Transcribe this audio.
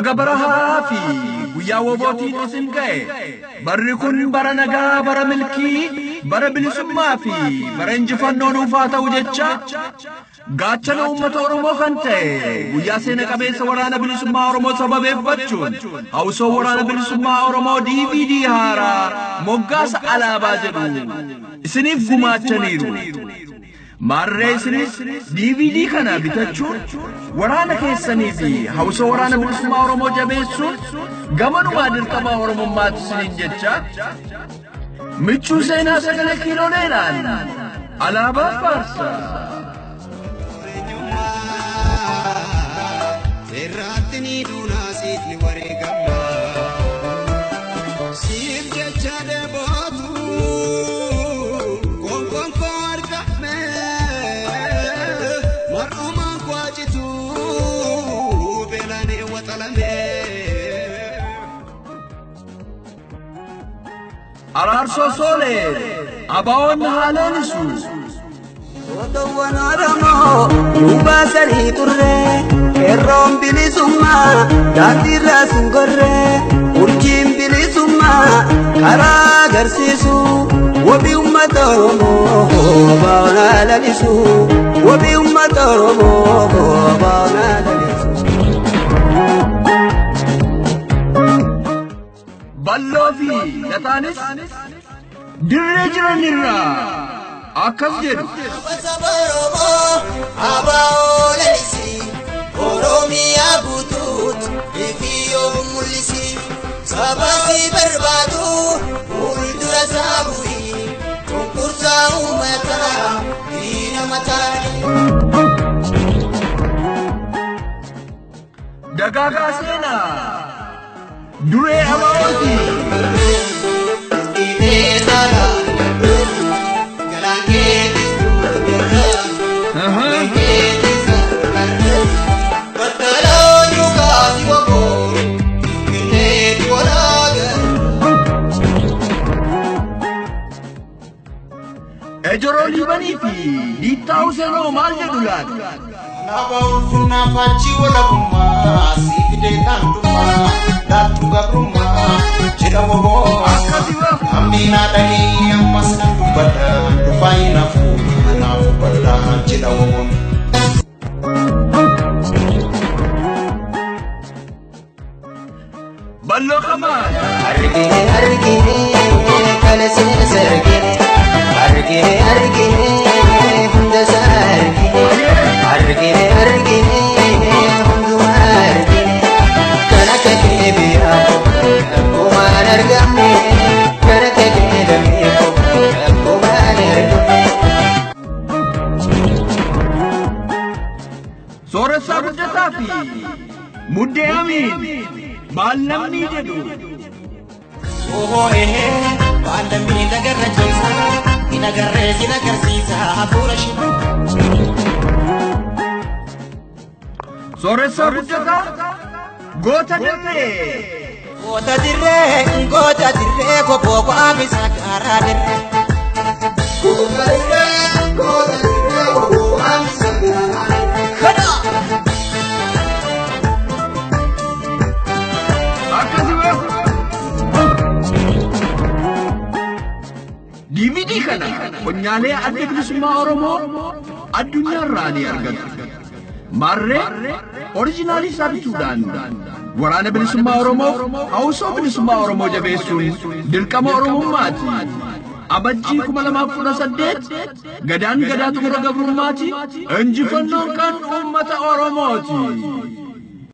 Baga barahaa fi guyyaa wobootiin isin ga'e barri kun bara nagaa bara milkii bara bilisummaa fi bara injifannoo nuufaa ta'u jecha gaachana uummata Oromoo kan ta'e guyyaa seena qabeessa waraana bilisummaa Oromoo sababeeffachuun hawsoo waraana bilisummaa Oromoo DVD haaraa moggaasa alaabaa jedhu isiniif gumaachaniiru. Marree isinis DVD kana bitachuun waraana keessanii fi hawsoo waraana bilisummaa Oromoo jabeessuun gamanumaa dirqama Oromummaatti isiniin jecha michuu seenaa sagalee kiilooleedhaan alaabaa faarsaa. Serratni dunaasiif ni wareegama siif jecha deebotu gongon koorgame mar'umaan kwaajitu beelane waxalame Araarsoo Soolee abaawwan haaleenisu Otoowwan Oromoo nuuba sarii turre Erroon bilisummaa daandiirraa sun gorre urjiin bilisummaa karaa agarsiisu wabii uummata Oromoo baawonaa lalisu wabii uummata Oromoo baawonaa lalisu. Balloo fi lataanis dirree jiranirraa akkas jedhu. Oromiyaa guutuut ifiyyoo mul'isi sabasi barbaadu fuuldura isaa bu'ii konkursaa uummataa diina mataanii. Dagaagaa seenaa duree abaawwaati. Ejoro Libani fi Dita Useno maal jedhu laata? Naba ulfina fachi wala buma sifide kanduma datu gabruma jira wobo Akkasiwa amina dani ammas dubada dufaina fu anafu bada jira wobo Ballo Kamal Argine kale sergine Argine hunda sargine Argine hunduma argine kana kake biya kuman argamne kana kake damiya kuman argamne Sooressa Guddataa fi Muddee Amiin Baallamni jedhu. Oh Baallamni nagarra jeesa inagarree sinagarsiisa hafuura shimu. Sooressa Guddataa goota dirree. Goota dirree kophoo waamisa karaa dirree. Goota dirree kophoo waamisa karaa dirree. Akkasiwa DVD kana qonyaalee adda bilisummaa Oromoo addunyaarraa ni argatu. Marree oriijinaalii isaa bituudhaan waraana bilisummaa Oromoo hawsoo bilisummaa Oromoo jabeessuun dirqama Oromummaati. Abajjii 2018 gadaan gadaa xumura gabrummaati. Injifannoon kan uummata Oromooti.